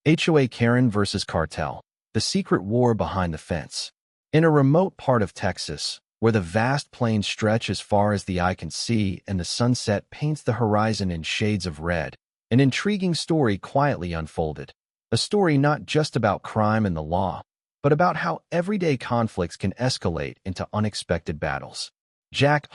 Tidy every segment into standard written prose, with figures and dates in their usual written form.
HOA Karen vs. Cartel, the secret war behind the fence. In a remote part of Texas, where the vast plains stretch as far as the eye can see and the sunset paints the horizon in shades of red, an intriguing story quietly unfolded. A story not just about crime and the law, but about how everyday conflicts can escalate into unexpected battles. Jack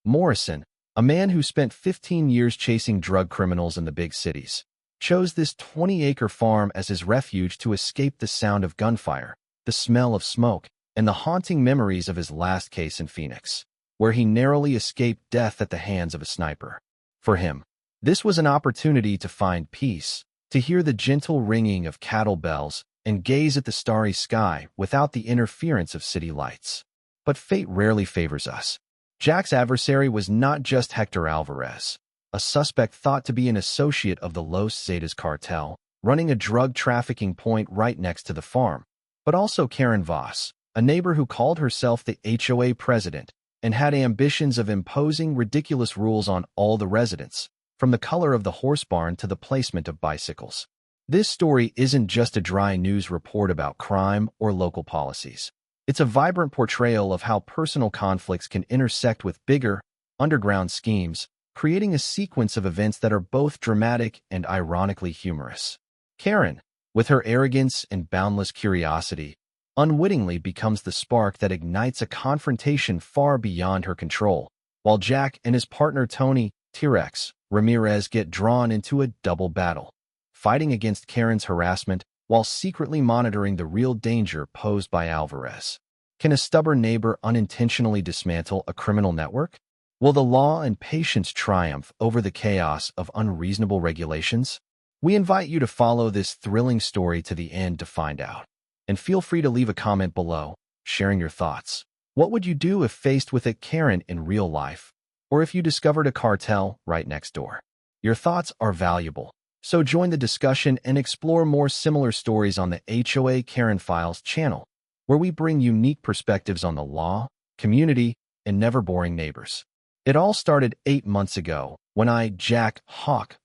Morrison, a man who spent 15 years chasing drug criminals in the big cities, chose this 20-acre farm as his refuge to escape the sound of gunfire, the smell of smoke, and the haunting memories of his last case in Phoenix, where he narrowly escaped death at the hands of a sniper. For him, this was an opportunity to find peace, to hear the gentle ringing of cattle bells, and gaze at the starry sky without the interference of city lights. But fate rarely favors us. Jack's adversary was not just Hector Alvarez, a suspect thought to be an associate of the Los Zetas cartel, running a drug trafficking point right next to the farm, but also Karen Voss, a neighbor who called herself the HOA president and had ambitions of imposing ridiculous rules on all the residents, from the color of the horse barn to the placement of bicycles. This story isn't just a dry news report about crime or local policies. It's a vibrant portrayal of how personal conflicts can intersect with bigger, underground schemes, creating a sequence of events that are both dramatic and ironically humorous. Karen, with her arrogance and boundless curiosity, unwittingly becomes the spark that ignites a confrontation far beyond her control, while Jack and his partner Tony T-Rex Ramirez get drawn into a double battle, fighting against Karen's harassment while secretly monitoring the real danger posed by Alvarez. Can a stubborn neighbor unintentionally dismantle a criminal network? Will the law and patience triumph over the chaos of unreasonable regulations? We invite you to follow this thrilling story to the end to find out. And feel free to leave a comment below, sharing your thoughts. What would you do if faced with a Karen in real life? Or if you discovered a cartel right next door? Your thoughts are valuable, so join the discussion and explore more similar stories on the HOA Karen Files channel, where we bring unique perspectives on the law, community, and never-boring neighbors. It all started 8 months ago when I, Jack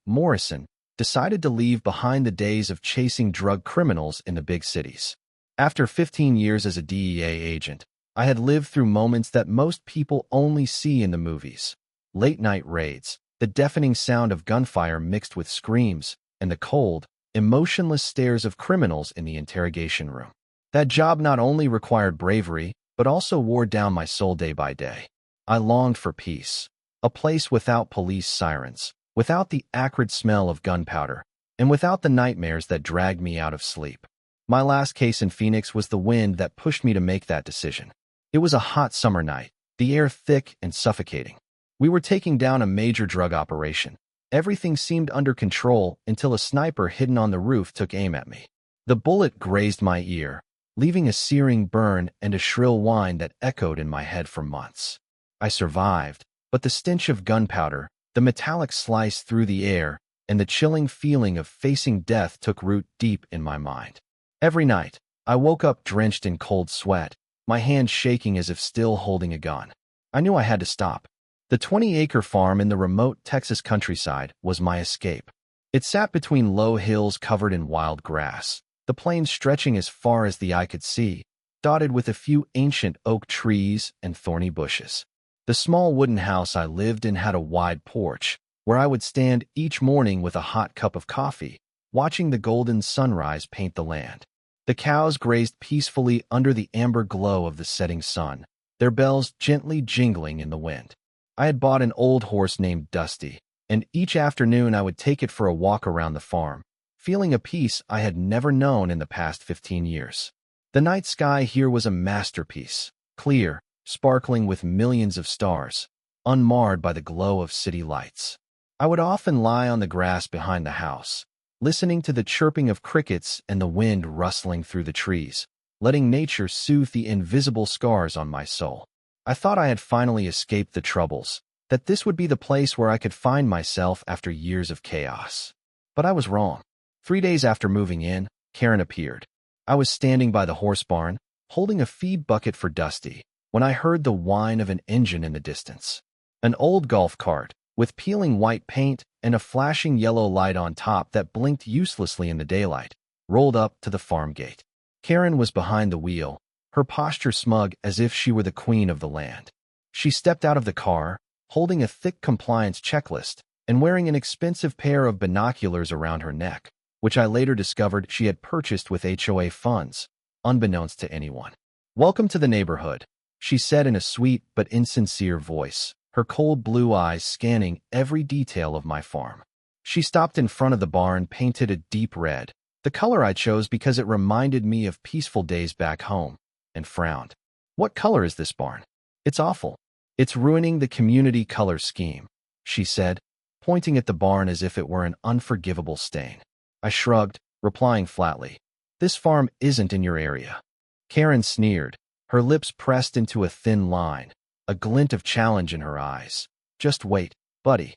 Morrison, decided to leave behind the days of chasing drug criminals in the big cities. After 15 years as a DEA agent, I had lived through moments that most people only see in the movies. Late-night raids, the deafening sound of gunfire mixed with screams, and the cold, emotionless stares of criminals in the interrogation room. That job not only required bravery, but also wore down my soul day by day. I longed for peace, a place without police sirens, without the acrid smell of gunpowder, and without the nightmares that dragged me out of sleep. My last case in Phoenix was the wind that pushed me to make that decision. It was a hot summer night, the air thick and suffocating. We were taking down a major drug operation. Everything seemed under control until a sniper hidden on the roof took aim at me. The bullet grazed my ear, leaving a searing burn and a shrill whine that echoed in my head for months. I survived, but the stench of gunpowder, the metallic slice through the air, and the chilling feeling of facing death took root deep in my mind. Every night, I woke up drenched in cold sweat, my hands shaking as if still holding a gun. I knew I had to stop. The 20-acre farm in the remote Texas countryside was my escape. It sat between low hills covered in wild grass, the plains stretching as far as the eye could see, dotted with a few ancient oak trees and thorny bushes. The small wooden house I lived in had a wide porch, where I would stand each morning with a hot cup of coffee, watching the golden sunrise paint the land. The cows grazed peacefully under the amber glow of the setting sun, their bells gently jingling in the wind. I had bought an old horse named Dusty, and each afternoon I would take it for a walk around the farm, feeling a peace I had never known in the past 15 years. The night sky here was a masterpiece, clear, sparkling with millions of stars, unmarred by the glow of city lights. I would often lie on the grass behind the house, listening to the chirping of crickets and the wind rustling through the trees, letting nature soothe the invisible scars on my soul. I thought I had finally escaped the troubles, that this would be the place where I could find myself after years of chaos. But I was wrong. 3 days after moving in, Karen appeared. I was standing by the horse barn, holding a feed bucket for Dusty, when I heard the whine of an engine in the distance. An old golf cart, with peeling white paint and a flashing yellow light on top that blinked uselessly in the daylight, rolled up to the farm gate. Karen was behind the wheel, her posture smug as if she were the queen of the land. She stepped out of the car, holding a thick compliance checklist and wearing an expensive pair of binoculars around her neck, which I later discovered she had purchased with HOA funds, unbeknownst to anyone. "Welcome to the neighborhood," she said in a sweet but insincere voice, her cold blue eyes scanning every detail of my farm. She stopped in front of the barn painted a deep red, the color I chose because it reminded me of peaceful days back home, and frowned. "What color is this barn?" "It's awful. It's ruining the community color scheme," she said, pointing at the barn as if it were an unforgivable stain. I shrugged, replying flatly, "This farm isn't in your area." Karen sneered, her lips pressed into a thin line, a glint of challenge in her eyes. "Just wait, buddy."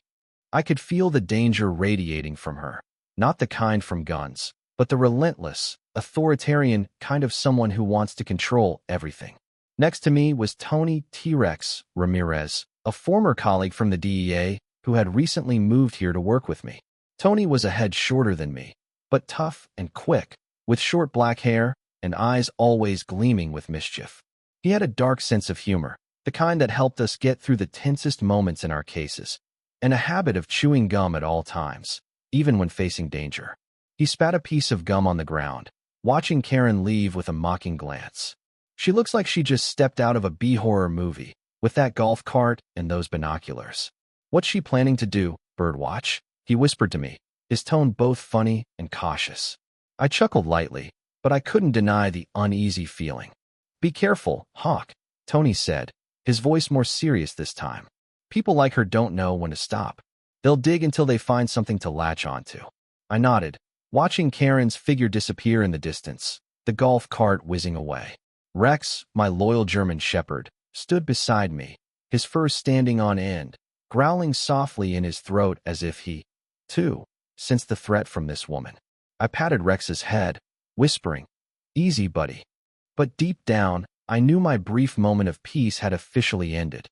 I could feel the danger radiating from her, not the kind from guns, but the relentless, authoritarian kind of someone who wants to control everything. Next to me was Tony T-Rex Ramirez, a former colleague from the DEA who had recently moved here to work with me. Tony was a head shorter than me, but tough and quick, with short black hair and eyes always gleaming with mischief. He had a dark sense of humor, the kind that helped us get through the tensest moments in our cases, and a habit of chewing gum at all times, even when facing danger. He spat a piece of gum on the ground, watching Karen leave with a mocking glance. "She looks like she just stepped out of a B-horror movie, with that golf cart and those binoculars. What's she planning to do, birdwatch?" he whispered to me, his tone both funny and cautious. I chuckled lightly, but I couldn't deny the uneasy feeling. "Be careful, Hawk," Tony said, his voice more serious this time. "People like her don't know when to stop. They'll dig until they find something to latch onto." I nodded, watching Karen's figure disappear in the distance, the golf cart whizzing away. Rex, my loyal German shepherd, stood beside me, his fur standing on end, growling softly in his throat as if he, too, sensed the threat from this woman. I patted Rex's head, whispering, "Easy, buddy." But deep down, I knew my brief moment of peace had officially ended.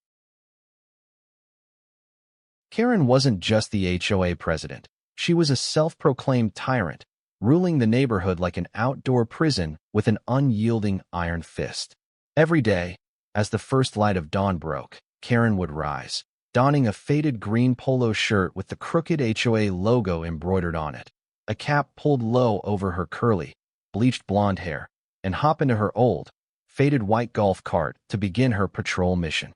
Karen wasn't just the HOA president. She was a self-proclaimed tyrant, ruling the neighborhood like an outdoor prison with an unyielding iron fist. Every day, as the first light of dawn broke, Karen would rise, donning a faded green polo shirt with the crooked HOA logo embroidered on it, a cap pulled low over her curly, bleached blonde hair, and hop into her old, faded white golf cart to begin her patrol mission.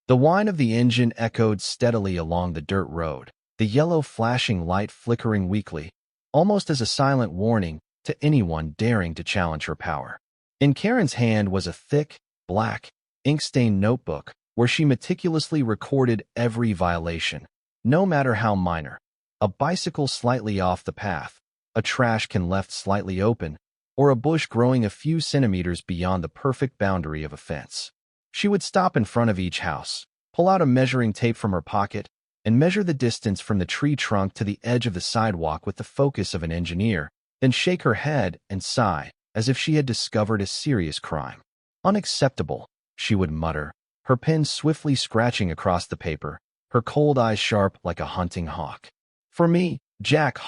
The whine of the engine echoed steadily along the dirt road, the yellow flashing light flickering weakly, almost as a silent warning to anyone daring to challenge her power. In Karen's hand was a thick, black, ink-stained notebook where she meticulously recorded every violation, no matter how minor. A bicycle slightly off the path, a trash can left slightly open, or a bush growing a few centimeters beyond the perfect boundary of a fence. She would stop in front of each house, pull out a measuring tape from her pocket, and measure the distance from the tree trunk to the edge of the sidewalk with the focus of an engineer, then shake her head and sigh as if she had discovered a serious crime. "Unacceptable," she would mutter, her pen swiftly scratching across the paper, her cold eyes sharp like a hunting hawk. For me, Jack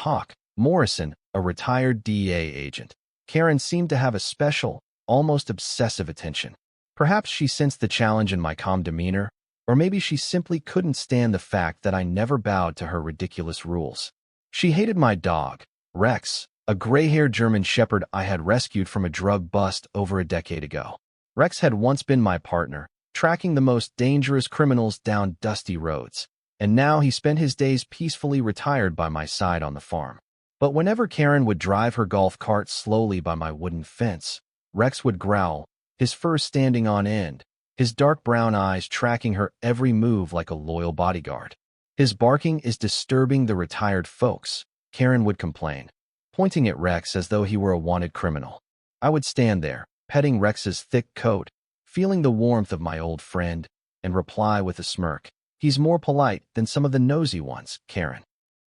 Morrison, a retired DEA agent, Karen seemed to have a special, almost obsessive attention. Perhaps she sensed the challenge in my calm demeanor, or maybe she simply couldn't stand the fact that I never bowed to her ridiculous rules. She hated my dog, Rex, a gray-haired German shepherd I had rescued from a drug bust over a decade ago. Rex had once been my partner, tracking the most dangerous criminals down dusty roads, and now he spent his days peacefully retired by my side on the farm. But whenever Karen would drive her golf cart slowly by my wooden fence, Rex would growl, his fur standing on end, his dark brown eyes tracking her every move like a loyal bodyguard. "His barking is disturbing the retired folks," Karen would complain, pointing at Rex as though he were a wanted criminal. I would stand there, petting Rex's thick coat, feeling the warmth of my old friend, and reply with a smirk, "He's more polite than some of the nosy ones, Karen."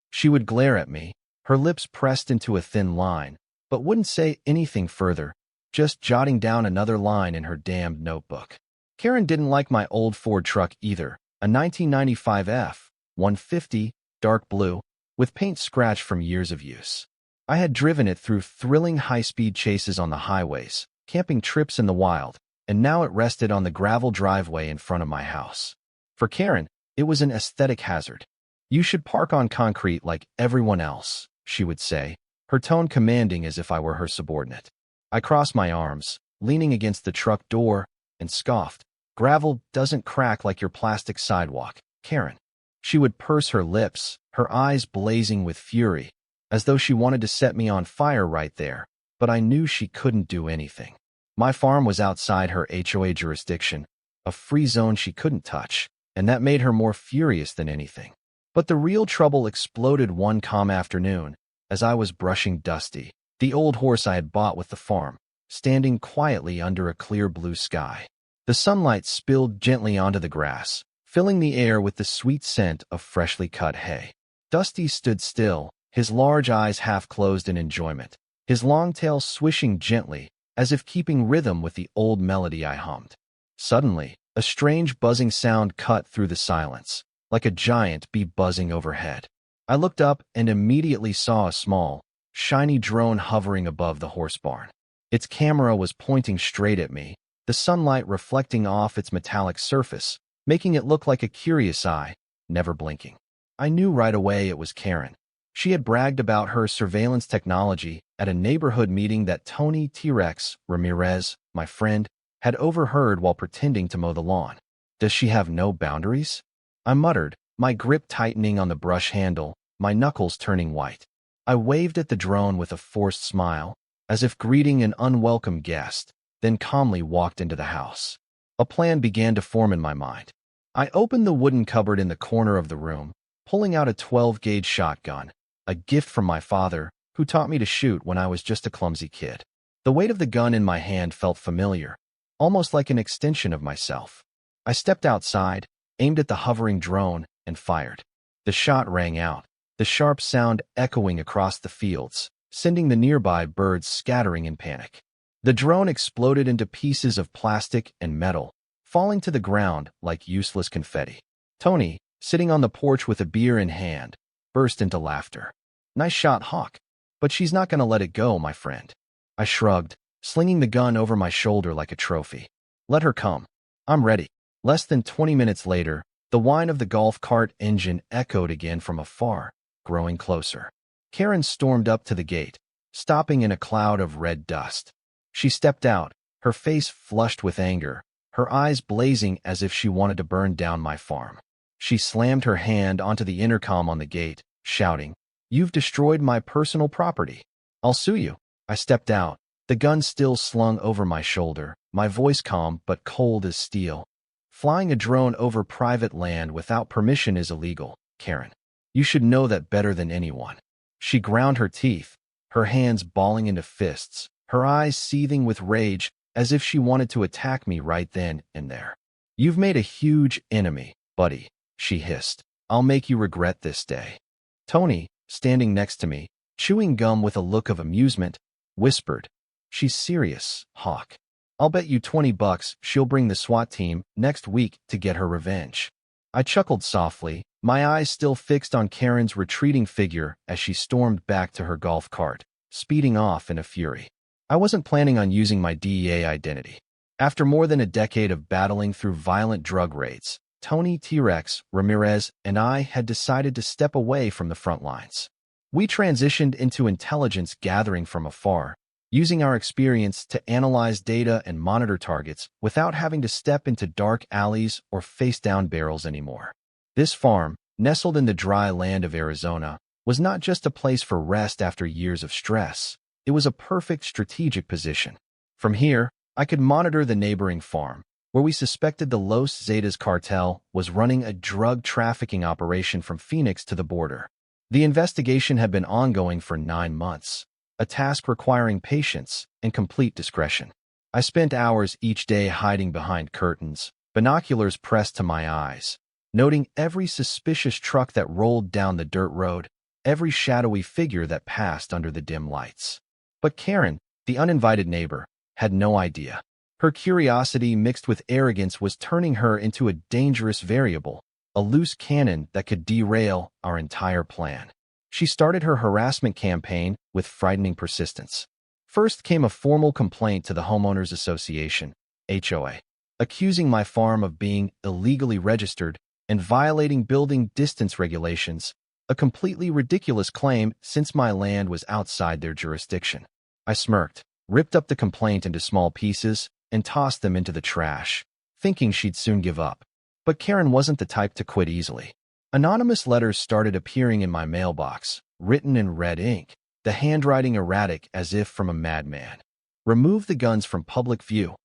She would glare at me, her lips pressed into a thin line, but wouldn't say anything further, just jotting down another line in her damned notebook. Karen didn't like my old Ford truck either, a 1995 F-150, dark blue, with paint scratched from years of use. I had driven it through thrilling high-speed chases on the highways, camping trips in the wild, and now it rested on the gravel driveway in front of my house. For Karen, it was an aesthetic hazard. "You should park on concrete like everyone else," she would say, her tone commanding as if I were her subordinate. I crossed my arms, leaning against the truck door, and scoffed. "Gravel doesn't crack like your plastic sidewalk, Karen." She would purse her lips, her eyes blazing with fury, as though she wanted to set me on fire right there, but I knew she couldn't do anything. My farm was outside her HOA jurisdiction, a free zone she couldn't touch, and that made her more furious than anything. But the real trouble exploded one calm afternoon, as I was brushing Dusty, the old horse I had bought with the farm, standing quietly under a clear blue sky. The sunlight spilled gently onto the grass, filling the air with the sweet scent of freshly cut hay. Dusty stood still, his large eyes half closed in enjoyment, his long tail swishing gently, as if keeping rhythm with the old melody I hummed. Suddenly, a strange buzzing sound cut through the silence, like a giant bee buzzing overhead. I looked up and immediately saw a small, shiny drone hovering above the horse barn. Its camera was pointing straight at me, the sunlight reflecting off its metallic surface, making it look like a curious eye, never blinking. I knew right away it was Karen. She had bragged about her surveillance technology at a neighborhood meeting that Tony T-Rex Ramirez, my friend, had overheard while pretending to mow the lawn. "Does she have no boundaries?" I muttered, my grip tightening on the brush handle, my knuckles turning white. I waved at the drone with a forced smile, as if greeting an unwelcome guest, then calmly walked into the house. A plan began to form in my mind. I opened the wooden cupboard in the corner of the room, pulling out a 12-gauge shotgun, a gift from my father, who taught me to shoot when I was just a clumsy kid. The weight of the gun in my hand felt familiar, almost like an extension of myself. I stepped outside, aimed at the hovering drone, and fired. The shot rang out, the sharp sound echoing across the fields, sending the nearby birds scattering in panic. The drone exploded into pieces of plastic and metal, falling to the ground like useless confetti. Tony, sitting on the porch with a beer in hand, burst into laughter. "Nice shot, Hawk. But she's not going to let it go, my friend." I shrugged, slinging the gun over my shoulder like a trophy. "Let her come. I'm ready." Less than 20 minutes later, the whine of the golf cart engine echoed again from afar, growing closer. Karen stormed up to the gate, stopping in a cloud of red dust. She stepped out, her face flushed with anger, her eyes blazing as if she wanted to burn down my farm. She slammed her hand onto the intercom on the gate, shouting, "You've destroyed my personal property. I'll sue you." I stepped out, the gun still slung over my shoulder, my voice calm but cold as steel. "Flying a drone over private land without permission is illegal, Karen. You should know that better than anyone." She ground her teeth, her hands balling into fists, her eyes seething with rage as if she wanted to attack me right then and there. "You've made a huge enemy, buddy," she hissed. "I'll make you regret this day." Tony, standing next to me, chewing gum with a look of amusement, whispered, "She's serious, Hawk. I'll bet you $20 she'll bring the SWAT team next week to get her revenge." I chuckled softly, my eyes still fixed on Karen's retreating figure as she stormed back to her golf cart, speeding off in a fury. I wasn't planning on using my DEA identity. After more than a decade of battling through violent drug raids, Tony T-Rex Ramirez and I had decided to step away from the front lines. We transitioned into intelligence gathering from afar, using our experience to analyze data and monitor targets without having to step into dark alleys or face down barrels anymore. This farm, nestled in the dry land of Arizona, was not just a place for rest after years of stress. It was a perfect strategic position. From here, I could monitor the neighboring farm, where we suspected the Los Zetas cartel was running a drug trafficking operation from Phoenix to the border. The investigation had been ongoing for 9 months, a task requiring patience and complete discretion. I spent hours each day hiding behind curtains, binoculars pressed to my eyes, noting every suspicious truck that rolled down the dirt road, every shadowy figure that passed under the dim lights. But Karen, the uninvited neighbor, had no idea. Her curiosity mixed with arrogance was turning her into a dangerous variable, a loose cannon that could derail our entire plan. She started her harassment campaign with frightening persistence. First came a formal complaint to the Homeowners Association, HOA, accusing my farm of being illegally registered and violating building distance regulations, a completely ridiculous claim since my land was outside their jurisdiction. I smirked, ripped up the complaint into small pieces, and tossed them into the trash, thinking she'd soon give up. But Karen wasn't the type to quit easily. Anonymous letters started appearing in my mailbox, written in red ink, the handwriting erratic as if from a madman. Remove the guns from public view.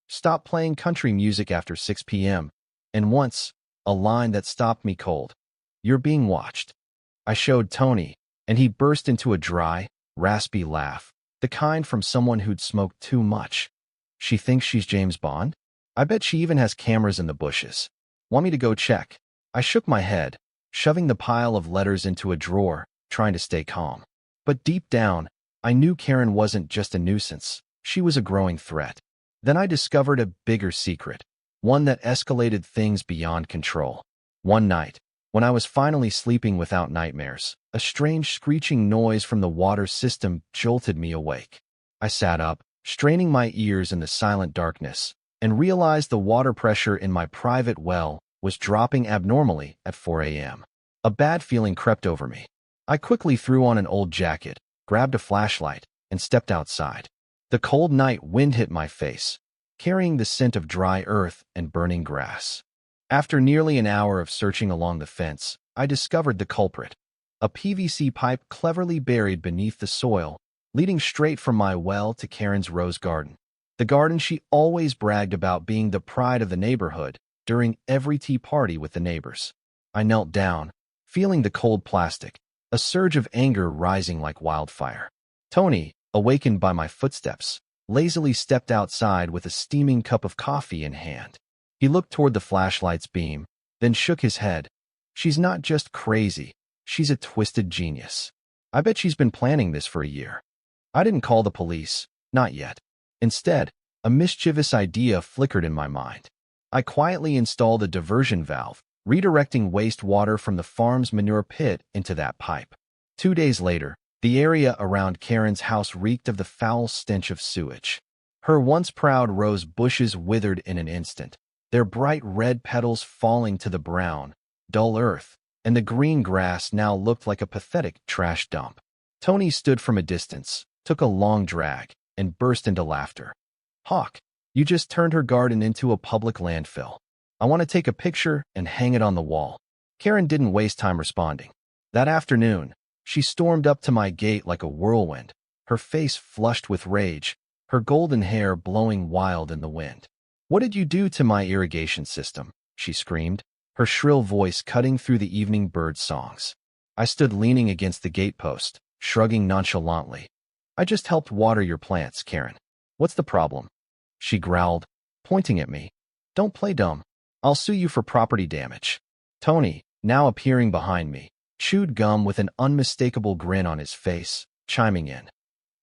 Stop playing country music after 6 p.m. And once, a line that stopped me cold. You're being watched. I showed Tony, and he burst into a dry, raspy laugh, the kind from someone who'd smoked too much. She thinks she's James Bond? I bet she even has cameras in the bushes. Want me to go check? I shook my head, shoving the pile of letters into a drawer, trying to stay calm. But deep down, I knew Karen wasn't just a nuisance. She was a growing threat. Then I discovered a bigger secret, one that escalated things beyond control. One night, when I was finally sleeping without nightmares, a strange screeching noise from the water system jolted me awake. I sat up, straining my ears in the silent darkness, and realized the water pressure in my private well was dropping abnormally at 4 a.m. A bad feeling crept over me. I quickly threw on an old jacket, grabbed a flashlight, and stepped outside. The cold night wind hit my face, carrying the scent of dry earth and burning grass. After nearly an hour of searching along the fence, I discovered the culprit. A PVC pipe cleverly buried beneath the soil, leading straight from my well to Karen's rose garden. The garden she always bragged about being the pride of the neighborhood during every tea party with the neighbors. I knelt down, feeling the cold plastic, a surge of anger rising like wildfire. Tony, awakened by my footsteps, lazily stepped outside with a steaming cup of coffee in hand. He looked toward the flashlight's beam, then shook his head. She's not just crazy, she's a twisted genius. I bet she's been planning this for a year. I didn't call the police, not yet. Instead, a mischievous idea flickered in my mind. I quietly installed a diversion valve, redirecting wastewater from the farm's manure pit into that pipe. 2 days later, the area around Karen's house reeked of the foul stench of sewage. Her once proud rose bushes withered in an instant, their bright red petals falling to the brown, dull earth, and the green grass now looked like a pathetic trash dump. Tony stood from a distance, took a long drag, and burst into laughter. "Hawk, you just turned her garden into a public landfill. I want to take a picture and hang it on the wall." Karen didn't waste time responding. That afternoon, she stormed up to my gate like a whirlwind, her face flushed with rage, her golden hair blowing wild in the wind. "What did you do to my irrigation system?" she screamed, her shrill voice cutting through the evening bird songs. I stood leaning against the gatepost, shrugging nonchalantly. "I just helped water your plants, Karen. What's the problem?" She growled, pointing at me. "Don't play dumb. I'll sue you for property damage." Tony, now appearing behind me, chewed gum with an unmistakable grin on his face, chiming in.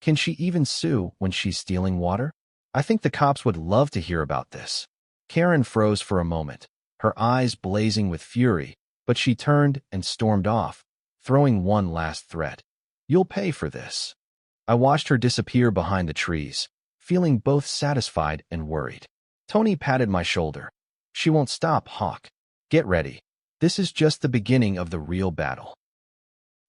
"Can she even sue when she's stealing water? I think the cops would love to hear about this." Karen froze for a moment, her eyes blazing with fury, but she turned and stormed off, throwing one last threat. "You'll pay for this." I watched her disappear behind the trees, feeling both satisfied and worried. Tony patted my shoulder. "She won't stop, Hawk. Get ready. This is just the beginning of the real battle."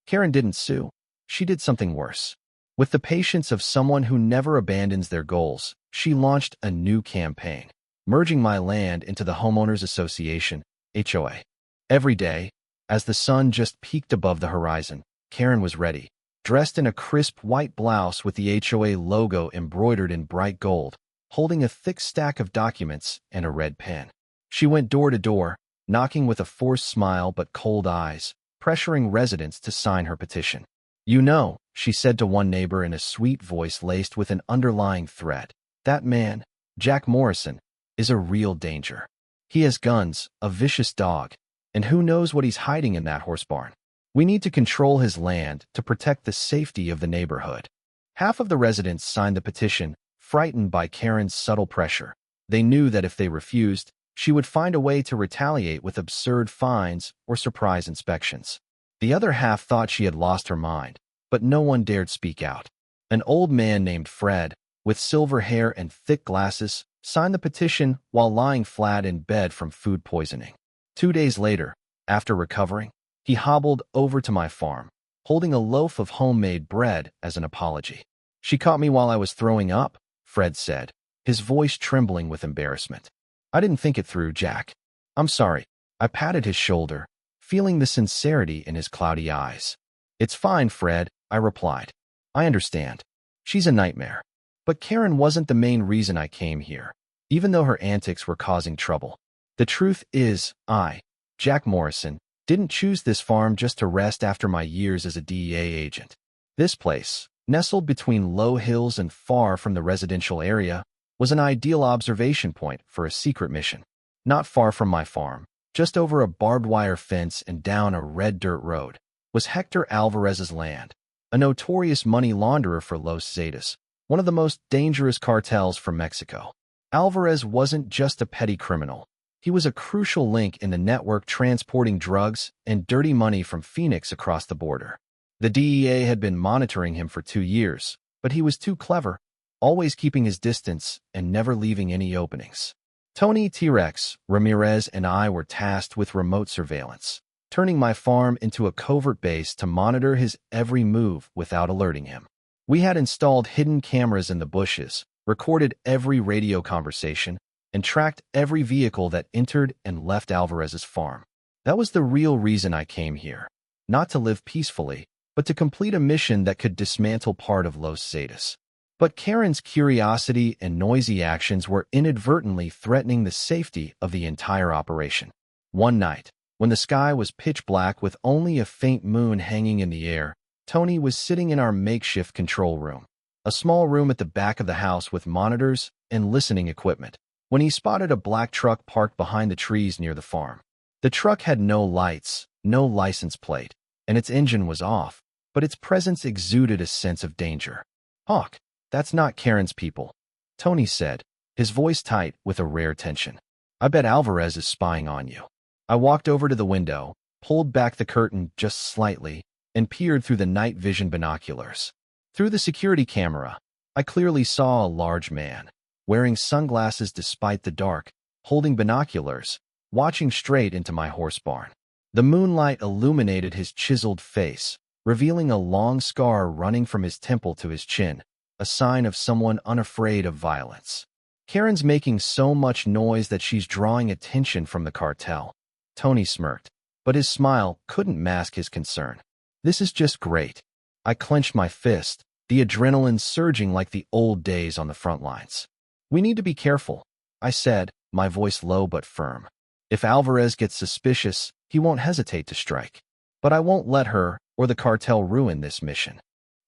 Karen didn't sue. She did something worse. With the patience of someone who never abandons their goals, she launched a new campaign, merging my land into the Homeowners Association, HOA. Every day, as the sun just peaked above the horizon, Karen was ready, dressed in a crisp white blouse with the HOA logo embroidered in bright gold, holding a thick stack of documents and a red pen. She went door to door, knocking with a forced smile but cold eyes, pressuring residents to sign her petition. "You know," she said to one neighbor in a sweet voice laced with an underlying threat, "that man, Jack Morrison, is a real danger. He has guns, a vicious dog, and who knows what he's hiding in that horse barn. We need to control his land to protect the safety of the neighborhood." Half of the residents signed the petition, frightened by Karen's subtle pressure. They knew that if they refused, she would find a way to retaliate with absurd fines or surprise inspections. The other half thought she had lost her mind, but no one dared speak out. An old man named Fred, with silver hair and thick glasses, signed the petition while lying flat in bed from food poisoning. 2 days later, after recovering, he hobbled over to my farm, holding a loaf of homemade bread as an apology. "She caught me while I was throwing up," Fred said, his voice trembling with embarrassment. "I didn't think it through, Jack. I'm sorry." I patted his shoulder, feeling the sincerity in his cloudy eyes. "It's fine, Fred," I replied. "I understand. She's a nightmare. But Karen wasn't the main reason I came here, even though her antics were causing trouble. The truth is, I, Jack Morrison, didn't choose this farm just to rest after my years as a DEA agent. This place, nestled between low hills and far from the residential area, was an ideal observation point for a secret mission. Not far from my farm, just over a barbed wire fence and down a red dirt road, was Hector Alvarez's land, a notorious money launderer for Los Zetas, one of the most dangerous cartels from Mexico. Alvarez wasn't just a petty criminal. He was a crucial link in the network transporting drugs and dirty money from Phoenix across the border. The DEA had been monitoring him for 2 years, but he was too clever, always keeping his distance and never leaving any openings. Tony T-Rex, Ramirez, and I were tasked with remote surveillance, turning my farm into a covert base to monitor his every move without alerting him. We had installed hidden cameras in the bushes, recorded every radio conversation, and tracked every vehicle that entered and left Alvarez's farm. That was the real reason I came here, not to live peacefully, but to complete a mission that could dismantle part of Los Zetas. But Karen's curiosity and noisy actions were inadvertently threatening the safety of the entire operation. One night, when the sky was pitch black with only a faint moon hanging in the air, Tony was sitting in our makeshift control room, a small room at the back of the house with monitors and listening equipment, when he spotted a black truck parked behind the trees near the farm. The truck had no lights, no license plate, and its engine was off, but its presence exuded a sense of danger. "Hawk, that's not Karen's people," Tony said, his voice tight with a rare tension. "I bet Alvarez is spying on you." I walked over to the window, pulled back the curtain just slightly, and peered through the night vision binoculars. Through the security camera, I clearly saw a large man, wearing sunglasses despite the dark, holding binoculars, watching straight into my horse barn. The moonlight illuminated his chiseled face, revealing a long scar running from his temple to his chin, a sign of someone unafraid of violence. "Karen's making so much noise that she's drawing attention from the cartel," Tony smirked, but his smile couldn't mask his concern. "This is just great." I clenched my fist, the adrenaline surging like the old days on the front lines. "We need to be careful," I said, my voice low but firm. "If Alvarez gets suspicious, he won't hesitate to strike. But I won't let her or the cartel ruin this mission."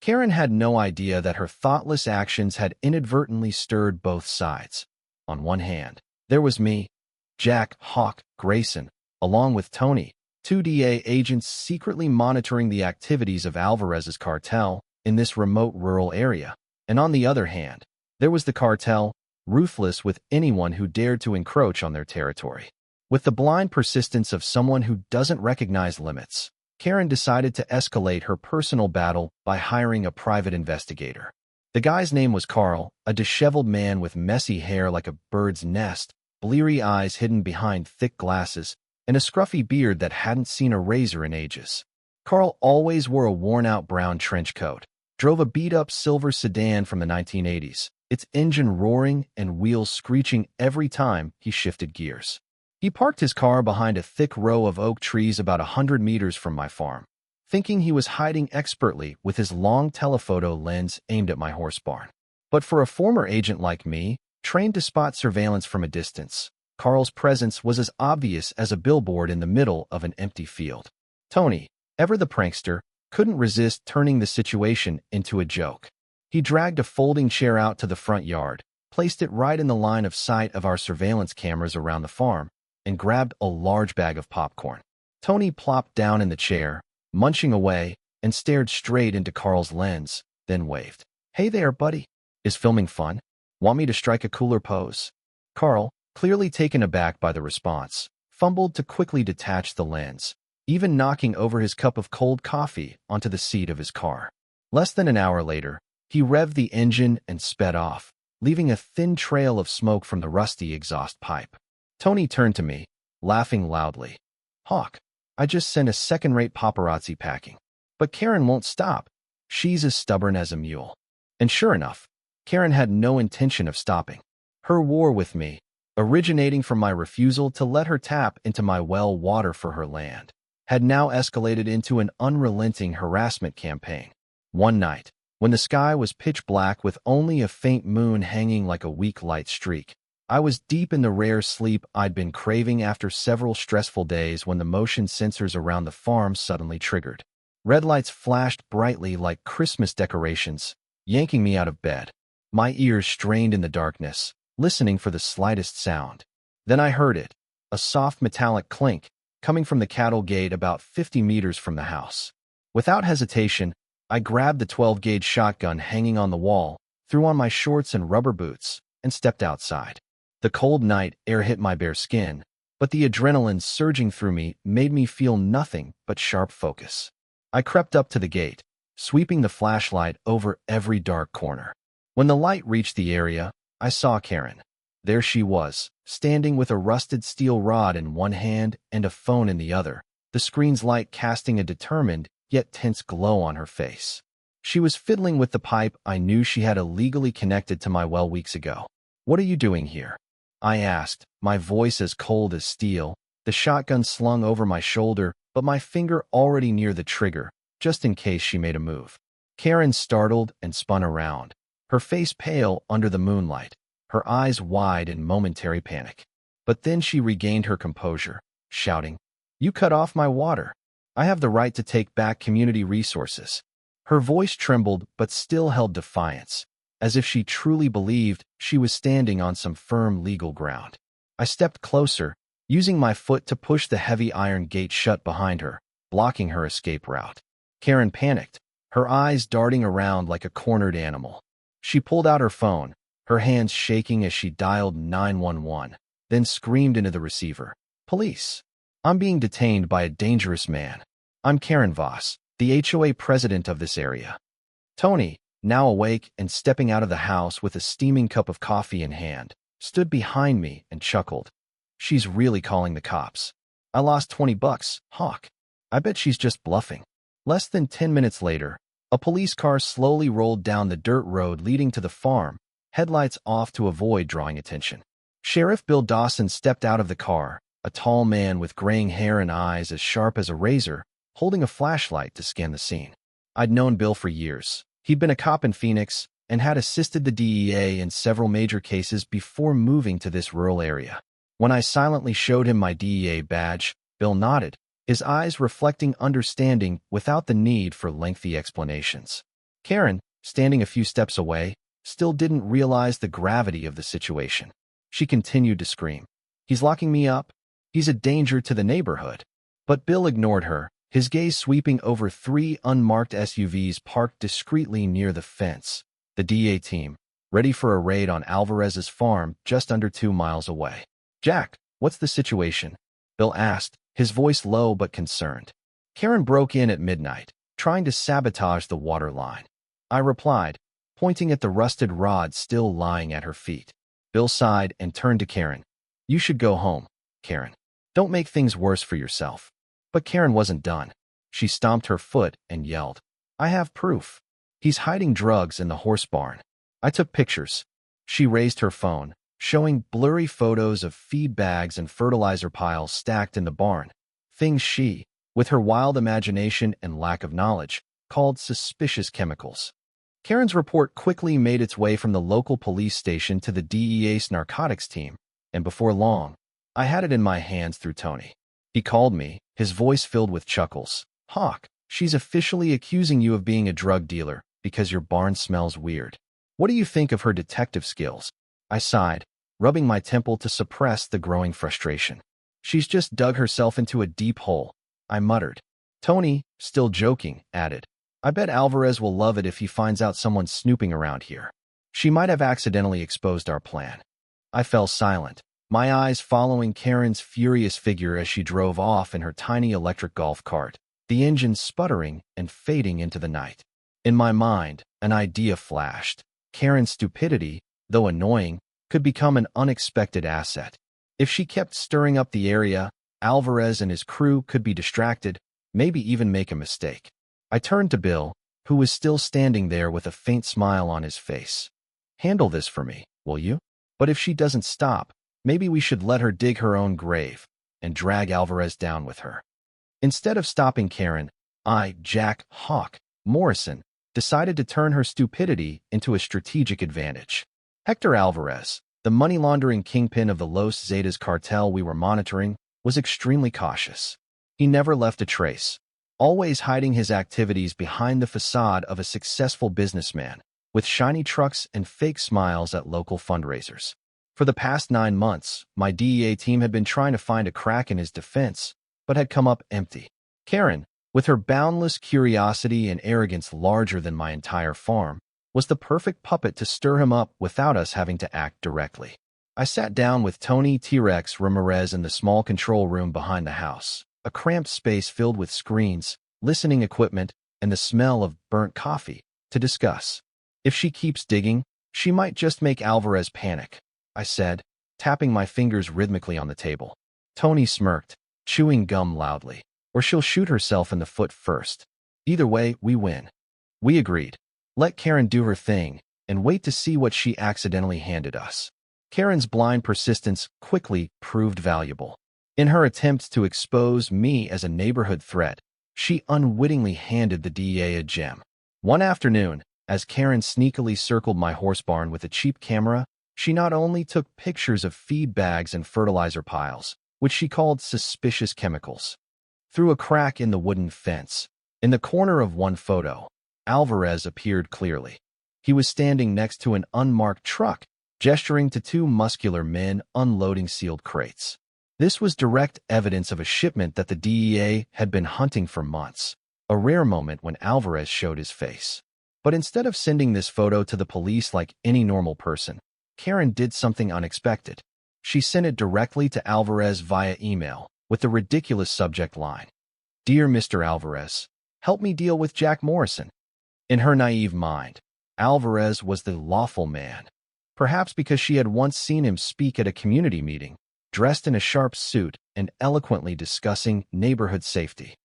Karen had no idea that her thoughtless actions had inadvertently stirred both sides. On one hand, there was me, Jack "Hawk" Grayson, along with Tony, 2 DA agents secretly monitoring the activities of Alvarez's cartel in this remote rural area. And on the other hand, there was the cartel, ruthless with anyone who dared to encroach on their territory. With the blind persistence of someone who doesn't recognize limits, Karen decided to escalate her personal battle by hiring a private investigator. The guy's name was Carl, a disheveled man with messy hair like a bird's nest, bleary eyes hidden behind thick glasses, and a scruffy beard that hadn't seen a razor in ages. Carl always wore a worn-out brown trench coat, drove a beat-up silver sedan from the 1980s, its engine roaring and wheels screeching every time he shifted gears. He parked his car behind a thick row of oak trees about 100 meters from my farm, thinking he was hiding expertly with his long telephoto lens aimed at my horse barn. But for a former agent like me, trained to spot surveillance from a distance, Carl's presence was as obvious as a billboard in the middle of an empty field. Tony, ever the prankster, couldn't resist turning the situation into a joke. He dragged a folding chair out to the front yard, placed it right in the line of sight of our surveillance cameras around the farm, and grabbed a large bag of popcorn. Tony plopped down in the chair, munching away, and stared straight into Carl's lens, then waved. "Hey there, buddy. Is filming fun? Want me to strike a cooler pose?" Carl, clearly taken aback by the response, fumbled to quickly detach the lens, even knocking over his cup of cold coffee onto the seat of his car. Less than an hour later, he revved the engine and sped off, leaving a thin trail of smoke from the rusty exhaust pipe. Tony turned to me, laughing loudly. "Hawk, I just sent a second-rate paparazzi packing. But Karen won't stop. She's as stubborn as a mule." And sure enough, Karen had no intention of stopping. Her war with me, originating from my refusal to let her tap into my well water for her land, had now escalated into an unrelenting harassment campaign. One night, when the sky was pitch black with only a faint moon hanging like a weak light streak, I was deep in the rare sleep I'd been craving after several stressful days when the motion sensors around the farm suddenly triggered. Red lights flashed brightly like Christmas decorations, yanking me out of bed. My ears strained in the darkness, listening for the slightest sound. Then I heard it, a soft metallic clink, coming from the cattle gate about 50 meters from the house. Without hesitation, I grabbed the 12-gauge shotgun hanging on the wall, threw on my shorts and rubber boots, and stepped outside. The cold night air hit my bare skin, but the adrenaline surging through me made me feel nothing but sharp focus. I crept up to the gate, sweeping the flashlight over every dark corner. When the light reached the area, I saw Karen. There she was, standing with a rusted steel rod in one hand and a phone in the other, the screen's light casting a determined yet tense glow on her face. She was fiddling with the pipe I knew she had illegally connected to my well weeks ago. "What are you doing here?" I asked, my voice as cold as steel, the shotgun slung over my shoulder, but my finger already near the trigger, just in case she made a move. Karen startled and spun around, her face pale under the moonlight, her eyes wide in momentary panic. But then she regained her composure, shouting, "You cut off my water. I have the right to take back community resources." Her voice trembled but still held defiance, as if she truly believed she was standing on some firm legal ground. I stepped closer, using my foot to push the heavy iron gate shut behind her, blocking her escape route. Karen panicked, her eyes darting around like a cornered animal. She pulled out her phone, her hands shaking as she dialed 911, then screamed into the receiver, "Police! I'm being detained by a dangerous man. I'm Karen Voss, the HOA president of this area." Tony, now awake and stepping out of the house with a steaming cup of coffee in hand, stood behind me and chuckled. "She's really calling the cops. I lost $20, Hawk. I bet she's just bluffing." Less than 10 minutes later, a police car slowly rolled down the dirt road leading to the farm, headlights off to avoid drawing attention. Sheriff Bill Dawson stepped out of the car, a tall man with graying hair and eyes as sharp as a razor, holding a flashlight to scan the scene. I'd known Bill for years. He'd been a cop in Phoenix and had assisted the DEA in several major cases before moving to this rural area. When I silently showed him my DEA badge, Bill nodded, his eyes reflecting understanding without the need for lengthy explanations. Karen, standing a few steps away, still didn't realize the gravity of the situation. She continued to scream, "He's locking me up. He's a danger to the neighborhood." But Bill ignored her, his gaze sweeping over 3 unmarked SUVs parked discreetly near the fence. The DA team, ready for a raid on Alvarez's farm just under 2 miles away. "Jack, what's the situation?" Bill asked, his voice low but concerned. "Karen broke in at midnight, trying to sabotage the water line," I replied, pointing at the rusted rod still lying at her feet. Bill sighed and turned to Karen. "You should go home, Karen. Don't make things worse for yourself." But Karen wasn't done. She stomped her foot and yelled, "I have proof. He's hiding drugs in the horse barn." I took pictures. She raised her phone, showing blurry photos of feed bags and fertilizer piles stacked in the barn, things she, with her wild imagination and lack of knowledge, called suspicious chemicals. Karen's report quickly made its way from the local police station to the DEA's narcotics team, and before long, I had it in my hands through Tony. He called me, his voice filled with chuckles. "Hawk, she's officially accusing you of being a drug dealer because your barn smells weird. What do you think of her detective skills?" I sighed, rubbing my temple to suppress the growing frustration. "She's just dug herself into a deep hole," I muttered. Tony, still joking, added, "I bet Alvarez will love it if he finds out someone's snooping around here. She might have accidentally exposed our plan." I fell silent, my eyes following Karen's furious figure as she drove off in her tiny electric golf cart, the engine sputtering and fading into the night. In my mind, an idea flashed. Karen's stupidity, though annoying, could become an unexpected asset. If she kept stirring up the area, Alvarez and his crew could be distracted, maybe even make a mistake. I turned to Bill, who was still standing there with a faint smile on his face. "Handle this for me, will you? But if she doesn't stop, maybe we should let her dig her own grave and drag Alvarez down with her." Instead of stopping Karen, Jack Morrison, decided to turn her stupidity into a strategic advantage. Hector Alvarez, the money-laundering kingpin of the Los Zetas cartel we were monitoring, was extremely cautious. He never left a trace, always hiding his activities behind the facade of a successful businessman, with shiny trucks and fake smiles at local fundraisers. For the past 9 months, my DEA team had been trying to find a crack in his defense, but had come up empty. Karen, with her boundless curiosity and arrogance larger than my entire farm, was the perfect puppet to stir him up without us having to act directly. I sat down with Tony T-Rex Ramirez in the small control room behind the house, a cramped space filled with screens, listening equipment, and the smell of burnt coffee, to discuss. "If she keeps digging, she might just make Alvarez panic," I said, tapping my fingers rhythmically on the table. Tony smirked, chewing gum loudly. "Or she'll shoot herself in the foot first. Either way, we win." We agreed. Let Karen do her thing, and wait to see what she accidentally handed us. Karen's blind persistence quickly proved valuable. In her attempts to expose me as a neighborhood threat, she unwittingly handed the DEA a gem. One afternoon, as Karen sneakily circled my horse barn with a cheap camera, she not only took pictures of feed bags and fertilizer piles, which she called suspicious chemicals. Through a crack in the wooden fence, in the corner of one photo, Alvarez appeared clearly. He was standing next to an unmarked truck, gesturing to 2 muscular men unloading sealed crates. This was direct evidence of a shipment that the DEA had been hunting for months, a rare moment when Alvarez showed his face. But instead of sending this photo to the police like any normal person, Karen did something unexpected. She sent it directly to Alvarez via email, with the ridiculous subject line, "Dear Mr. Alvarez, help me deal with Jack Morrison." In her naive mind, Alvarez was the lawful man, perhaps because she had once seen him speak at a community meeting, dressed in a sharp suit and eloquently discussing neighborhood safety.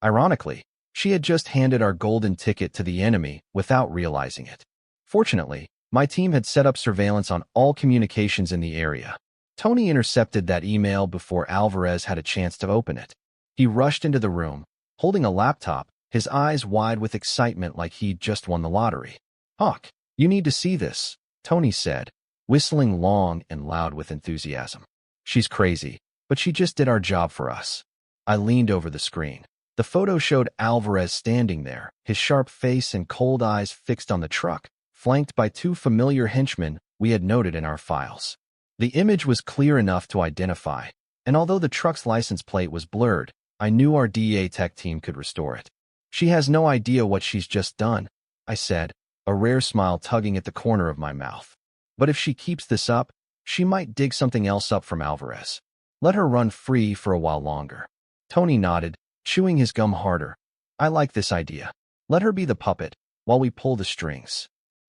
Ironically, she had just handed our golden ticket to the enemy without realizing it. Fortunately, my team had set up surveillance on all communications in the area. Tony intercepted that email before Alvarez had a chance to open it. He rushed into the room, holding a laptop, his eyes wide with excitement like he'd just won the lottery. "Hawk, you need to see this," Tony said, whistling long and loud with enthusiasm. "She's crazy, but she just did our job for us." I leaned over the screen. The photo showed Alvarez standing there, his sharp face and cold eyes fixed on the truck, flanked by 2 familiar henchmen we had noted in our files. The image was clear enough to identify, and although the truck's license plate was blurred, I knew our DEA tech team could restore it. "She has no idea what she's just done," I said, a rare smile tugging at the corner of my mouth. "But if she keeps this up, she might dig something else up from Alvarez. Let her run free for a while longer." Tony nodded, chewing his gum harder. "I like this idea. Let her be the puppet, while we pull the strings."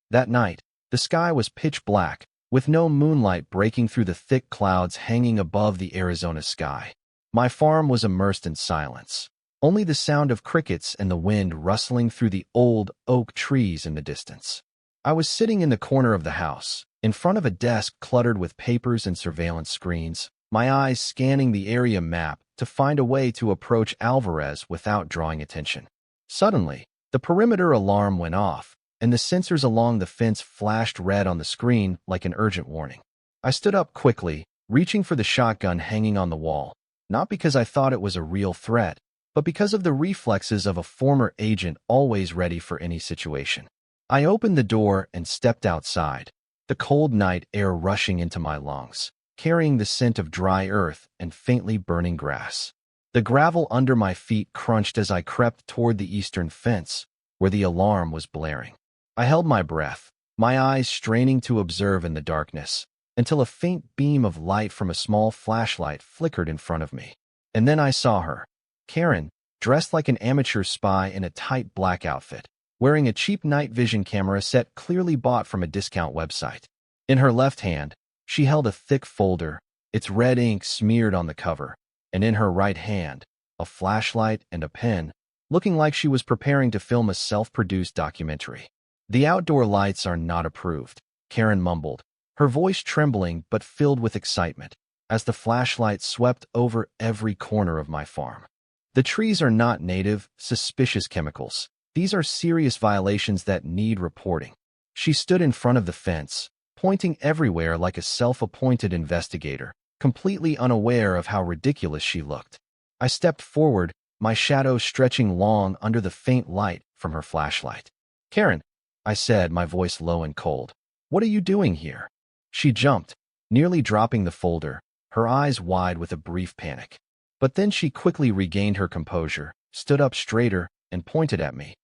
That night, the sky was pitch black, with no moonlight breaking through the thick clouds hanging above the Arizona sky. My farm was immersed in silence. Only the sound of crickets and the wind rustling through the old oak trees in the distance. I was sitting in the corner of the house, in front of a desk cluttered with papers and surveillance screens, my eyes scanning the area map to find a way to approach Alvarez without drawing attention. Suddenly, the perimeter alarm went off, and the sensors along the fence flashed red on the screen like an urgent warning. I stood up quickly, reaching for the shotgun hanging on the wall, not because I thought it was a real threat, but because of the reflexes of a former agent always ready for any situation. I opened the door and stepped outside, the cold night air rushing into my lungs, carrying the scent of dry earth and faintly burning grass. The gravel under my feet crunched as I crept toward the eastern fence, where the alarm was blaring. I held my breath, my eyes straining to observe in the darkness, until a faint beam of light from a small flashlight flickered in front of me. And then I saw her. Karen, dressed like an amateur spy in a tight black outfit, wearing a cheap night vision camera set clearly bought from a discount website. In her left hand, she held a thick folder, its red ink smeared on the cover, and in her right hand, a flashlight and a pen, looking like she was preparing to film a self-produced documentary. "The outdoor lights are not approved," Karen mumbled, her voice trembling but filled with excitement, as the flashlight swept over every corner of my farm. "The trees are not native, suspicious chemicals. These are serious violations that need reporting." She stood in front of the fence, pointing everywhere like a self-appointed investigator, completely unaware of how ridiculous she looked. I stepped forward, my shadow stretching long under the faint light from her flashlight. "Karen," I said, my voice low and cold, "what are you doing here?" She jumped, nearly dropping the folder, her eyes wide with a brief panic. But then she quickly regained her composure, stood up straighter, and pointed at me.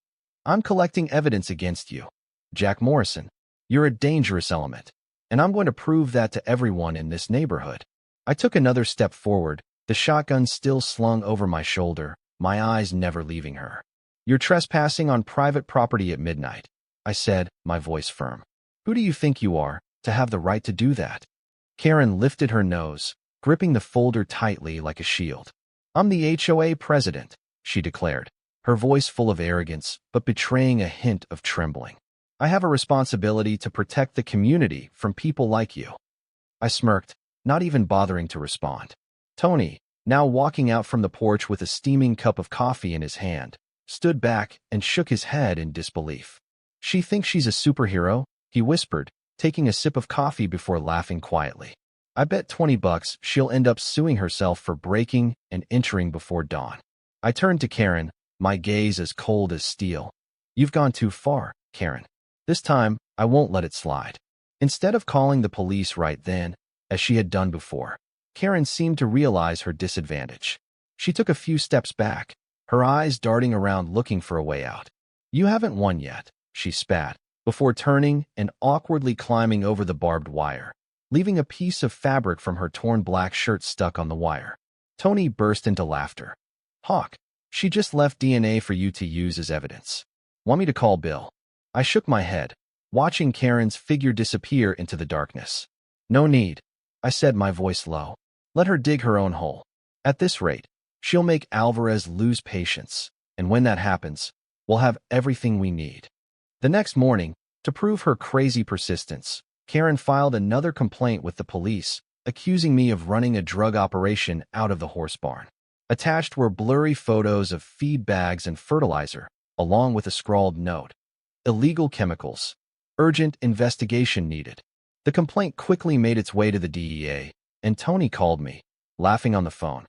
"I'm collecting evidence against you, Jack Morrison. You're a dangerous element, and I'm going to prove that to everyone in this neighborhood." I took another step forward, the shotgun still slung over my shoulder, my eyes never leaving her. "You're trespassing on private property at midnight," I said, my voice firm. "Who do you think you are, to have the right to do that?" Karen lifted her nose, gripping the folder tightly like a shield. "I'm the HOA president," she declared, her voice full of arrogance but betraying a hint of trembling. "I have a responsibility to protect the community from people like you." I smirked, not even bothering to respond. Tony, now walking out from the porch with a steaming cup of coffee in his hand, stood back and shook his head in disbelief. "She thinks she's a superhero," he whispered, taking a sip of coffee before laughing quietly. "I bet $20 she'll end up suing herself for breaking and entering before dawn." I turned to Karen, my gaze as cold as steel. "You've gone too far, Karen. This time, I won't let it slide." Instead of calling the police right then, as she had done before, Karen seemed to realize her disadvantage. She took a few steps back, her eyes darting around looking for a way out. "You haven't won yet," she spat, before turning and awkwardly climbing over the barbed wire, leaving a piece of fabric from her torn black shirt stuck on the wire. Tony burst into laughter. "Hawk, she just left DNA for you to use as evidence. Want me to call Bill?" I shook my head, watching Karen's figure disappear into the darkness. "No need," I said, my voice low. "Let her dig her own hole. At this rate, she'll make Alvarez lose patience, and when that happens, we'll have everything we need." The next morning, to prove her crazy persistence, Karen filed another complaint with the police, accusing me of running a drug operation out of the horse barn. Attached were blurry photos of feed bags and fertilizer, along with a scrawled note. "Illegal chemicals. Urgent investigation needed." The complaint quickly made its way to the DEA, and Tony called me, laughing on the phone.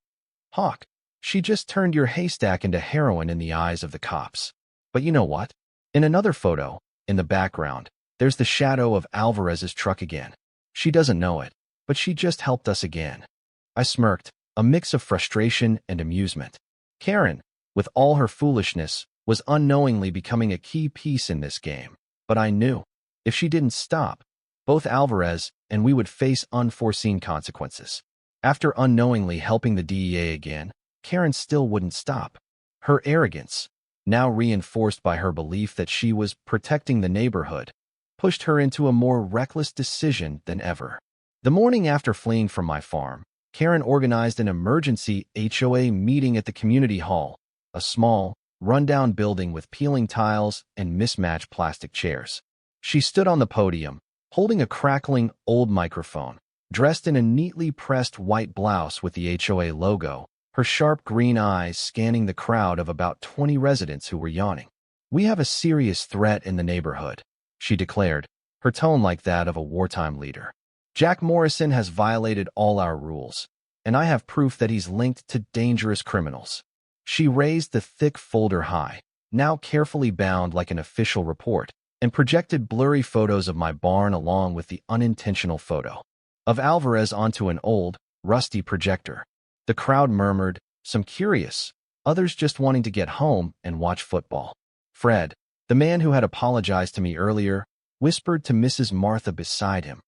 "Hawk, she just turned your haystack into heroin in the eyes of the cops. But you know what? In another photo, in the background, there's the shadow of Alvarez's truck again. She doesn't know it, but she just helped us again." I smirked, a mix of frustration and amusement. Karen, with all her foolishness, was unknowingly becoming a key piece in this game. But I knew, if she didn't stop, both Alvarez and we would face unforeseen consequences. After unknowingly helping the DEA again, Karen still wouldn't stop. Her arrogance, now reinforced by her belief that she was protecting the neighborhood, pushed her into a more reckless decision than ever. The morning after fleeing from my farm, Karen organized an emergency HOA meeting at the community hall, a small, rundown building with peeling tiles and mismatched plastic chairs. She stood on the podium, holding a crackling old microphone, dressed in a neatly pressed white blouse with the HOA logo, her sharp green eyes scanning the crowd of about 20 residents who were yawning. "We have a serious threat in the neighborhood," she declared, her tone like that of a wartime leader. "Jack Morrison has violated all our rules, and I have proof that he's linked to dangerous criminals." She raised the thick folder high, now carefully bound like an official report, and projected blurry photos of my barn along with the unintentional photo of Alvarez onto an old, rusty projector. The crowd murmured, some curious, others just wanting to get home and watch football. Fred, the man who had apologized to me earlier, whispered to Mrs. Martha beside him.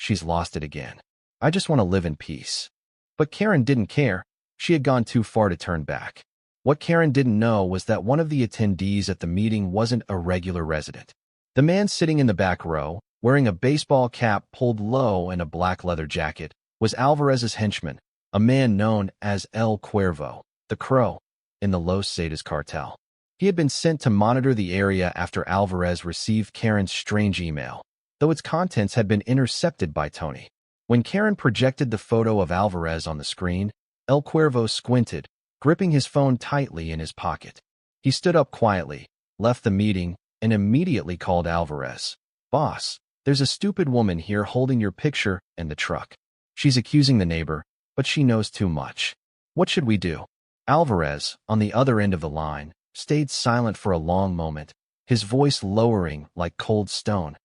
she's lost it again. I just want to live in peace. But Karen didn't care. She had gone too far to turn back. What Karen didn't know was that one of the attendees at the meeting wasn't a regular resident. The man sitting in the back row, wearing a baseball cap pulled low and a black leather jacket, was Alvarez's henchman, a man known as El Cuervo, the Crow, in the Los Zetas cartel. He had been sent to monitor the area after Alvarez received Karen's strange email, though its contents had been intercepted by Tony. When Karen projected the photo of Alvarez on the screen, El Cuervo squinted, gripping his phone tightly in his pocket. He stood up quietly, left the meeting, and immediately called Alvarez. "Boss, there's a stupid woman here holding your picture and the truck. She's accusing the neighbor, but she knows too much. What should we do?" Alvarez, on the other end of the line, stayed silent for a long moment, his voice lowering like cold stone.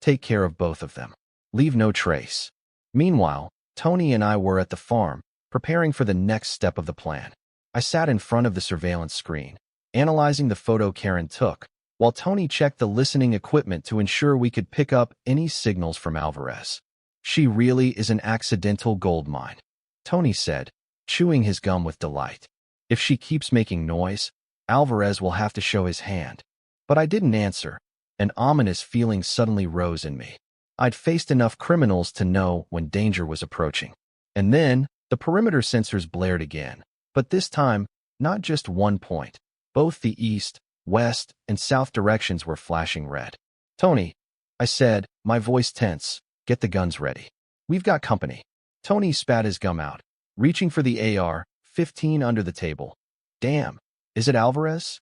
"Take care of both of them. Leave no trace." Meanwhile, Tony and I were at the farm, preparing for the next step of the plan. I sat in front of the surveillance screen, analyzing the photo Karen took, while Tony checked the listening equipment to ensure we could pick up any signals from Alvarez. "She really is an accidental gold mine," Tony said, chewing his gum with delight. "If she keeps making noise, Alvarez will have to show his hand." But I didn't answer. An ominous feeling suddenly rose in me. I'd faced enough criminals to know when danger was approaching. And then, the perimeter sensors blared again, but this time, not just one point. Both the east, west, and south directions were flashing red. "Tony," I said, my voice tense, "get the guns ready. We've got company." Tony spat his gum out, reaching for the AR-15 under the table. "Damn, is it Alvarez?"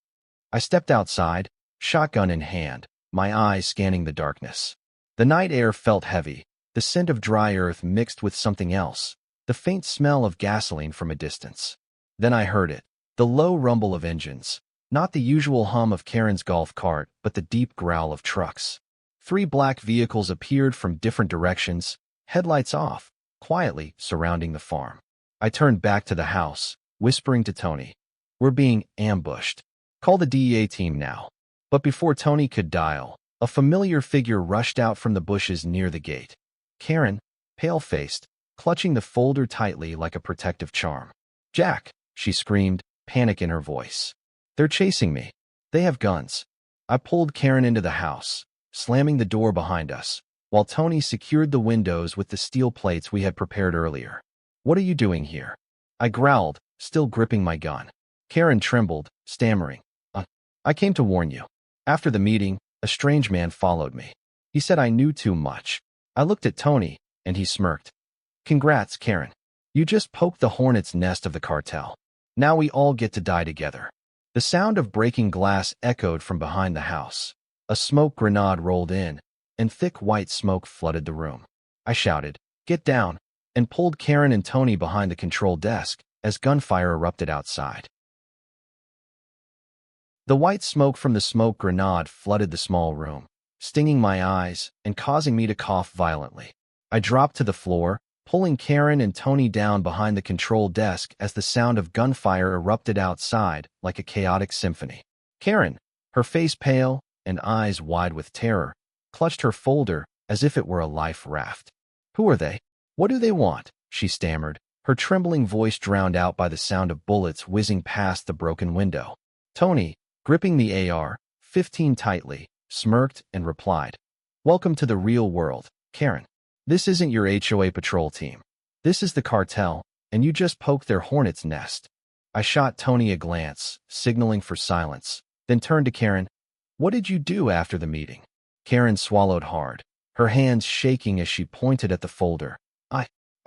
I stepped outside, shotgun in hand, my eyes scanning the darkness. The night air felt heavy, the scent of dry earth mixed with something else, the faint smell of gasoline from a distance. Then I heard it, the low rumble of engines, not the usual hum of Karen's golf cart, but the deep growl of trucks. 3 black vehicles appeared from different directions, headlights off, quietly surrounding the farm. I turned back to the house, whispering to Tony, "We're being ambushed. Call the DEA team now." But before Tony could dial, a familiar figure rushed out from the bushes near the gate. Karen, pale-faced, clutching the folder tightly like a protective charm. "Jack," she screamed, panic in her voice. "They're chasing me. They have guns." I pulled Karen into the house, slamming the door behind us, while Tony secured the windows with the steel plates we had prepared earlier. "What are you doing here?" I growled, still gripping my gun. Karen trembled, stammering. I came to warn you. After the meeting, a strange man followed me. He said I knew too much." I looked at Tony, and he smirked. "Congrats, Karen. You just poked the hornet's nest of the cartel. Now we all get to die together." The sound of breaking glass echoed from behind the house. A smoke grenade rolled in, and thick white smoke flooded the room. I shouted, "Get down," and pulled Karen and Tony behind the control desk as gunfire erupted outside. The white smoke from the smoke grenade flooded the small room, stinging my eyes and causing me to cough violently. I dropped to the floor, pulling Karen and Tony down behind the control desk as the sound of gunfire erupted outside like a chaotic symphony. Karen, her face pale and eyes wide with terror, clutched her folder as if it were a life raft. "Who are they? What do they want?" she stammered, her trembling voice drowned out by the sound of bullets whizzing past the broken window. Tony, gripping the AR-15 tightly, smirked and replied, "Welcome to the real world, Karen. This isn't your HOA patrol team. This is the cartel, and you just poked their hornet's nest." I shot Tony a glance, signaling for silence, then turned to Karen. "What did you do after the meeting?" Karen swallowed hard, her hands shaking as she pointed at the folder.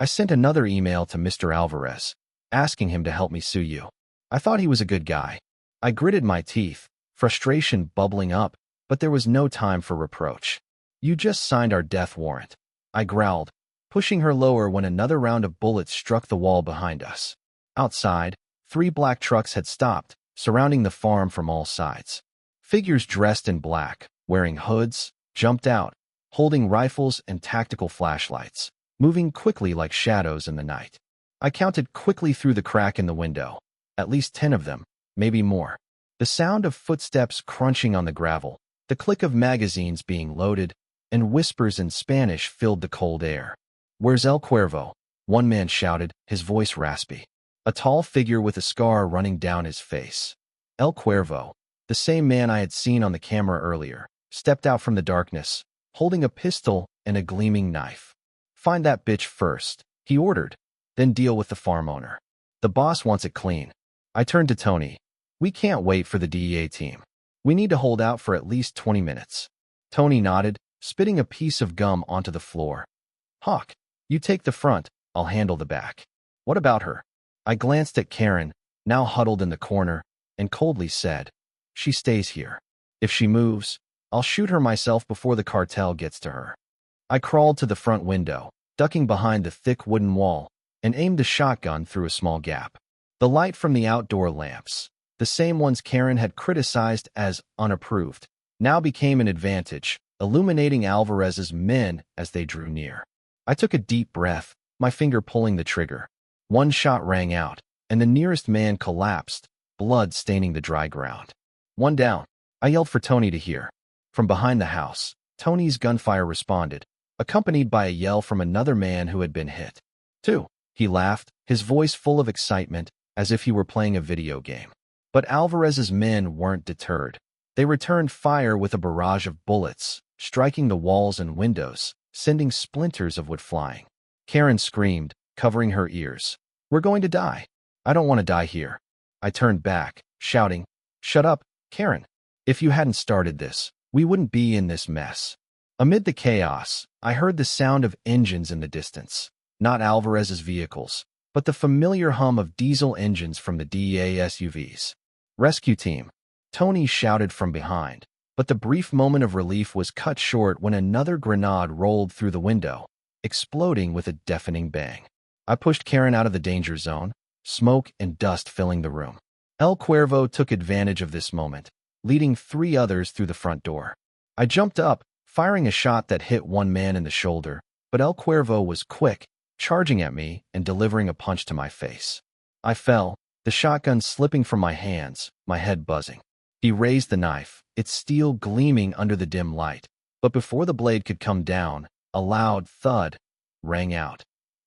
I sent another email to Mr. Alvarez, asking him to help me sue you. I thought he was a good guy." I gritted my teeth, frustration bubbling up, but there was no time for reproach. "You just signed our death warrant," I growled, pushing her lower when another round of bullets struck the wall behind us. Outside, 3 black trucks had stopped, surrounding the farm from all sides. Figures dressed in black, wearing hoods, jumped out, holding rifles and tactical flashlights, moving quickly like shadows in the night. I counted quickly through the crack in the window. At least 10 of them, maybe more. The sound of footsteps crunching on the gravel, the click of magazines being loaded, and whispers in Spanish filled the cold air. "Where's El Cuervo?" one man shouted, his voice raspy. A tall figure with a scar running down his face. El Cuervo, the same man I had seen on the camera earlier, stepped out from the darkness, holding a pistol and a gleaming knife. "Find that bitch first," he ordered, "then deal with the farm owner. The boss wants it clean." I turned to Tony. "We can't wait for the DEA team. We need to hold out for at least 20 minutes. Tony nodded, spitting a piece of gum onto the floor. "Hawk, you take the front, I'll handle the back." "What about her?" I glanced at Karen, now huddled in the corner, and coldly said, "She stays here. If she moves, I'll shoot her myself before the cartel gets to her." I crawled to the front window, ducking behind the thick wooden wall, and aimed the shotgun through a small gap. The light from the outdoor lamps, the same ones Karen had criticized as unapproved, now became an advantage, illuminating Alvarez's men as they drew near. I took a deep breath, my finger pulling the trigger. One shot rang out, and the nearest man collapsed, blood staining the dry ground. "One down," I yelled for Tony to hear. From behind the house, Tony's gunfire responded, accompanied by a yell from another man who had been hit. "Two," he laughed, his voice full of excitement, as if he were playing a video game. But Alvarez's men weren't deterred. They returned fire with a barrage of bullets, striking the walls and windows, sending splinters of wood flying. Karen screamed, covering her ears. "We're going to die. I don't want to die here." I turned back, shouting, "Shut up, Karen. If you hadn't started this, we wouldn't be in this mess." Amid the chaos, I heard the sound of engines in the distance. Not Alvarez's vehicles, but the familiar hum of diesel engines from the DEA SUVs. "Rescue team," Tony shouted from behind, but the brief moment of relief was cut short when another grenade rolled through the window, exploding with a deafening bang. I pushed Karen out of the danger zone, smoke and dust filling the room. El Cuervo took advantage of this moment, leading 3 others through the front door. I jumped up, firing a shot that hit one man in the shoulder, but El Cuervo was quick, charging at me and delivering a punch to my face. I fell, the shotgun slipping from my hands, my head buzzing. He raised the knife, its steel gleaming under the dim light, but before the blade could come down, a loud thud rang out.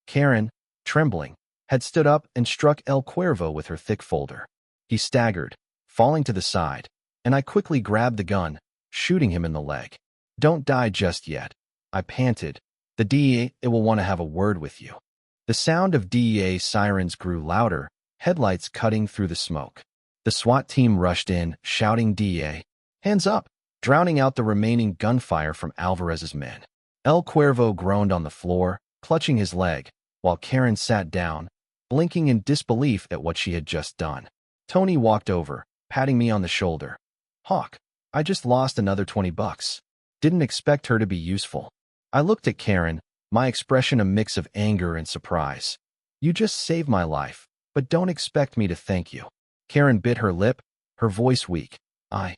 Karen, trembling, had stood up and struck El Cuervo with her thick folder. He staggered, falling to the side, and I quickly grabbed the gun, shooting him in the leg. "Don't die just yet," I panted. "The DEA will want to have a word with you." The sound of DEA sirens grew louder, headlights cutting through the smoke. The SWAT team rushed in, shouting DEA, "Hands up," drowning out the remaining gunfire from Alvarez's men. El Cuervo groaned on the floor, clutching his leg, while Karen sat down, blinking in disbelief at what she had just done. Tony walked over, patting me on the shoulder. "Hawk, I just lost another $20. Didn't expect her to be useful." I looked at Karen, my expression a mix of anger and surprise. "You just saved my life, but don't expect me to thank you." Karen bit her lip, her voice weak. I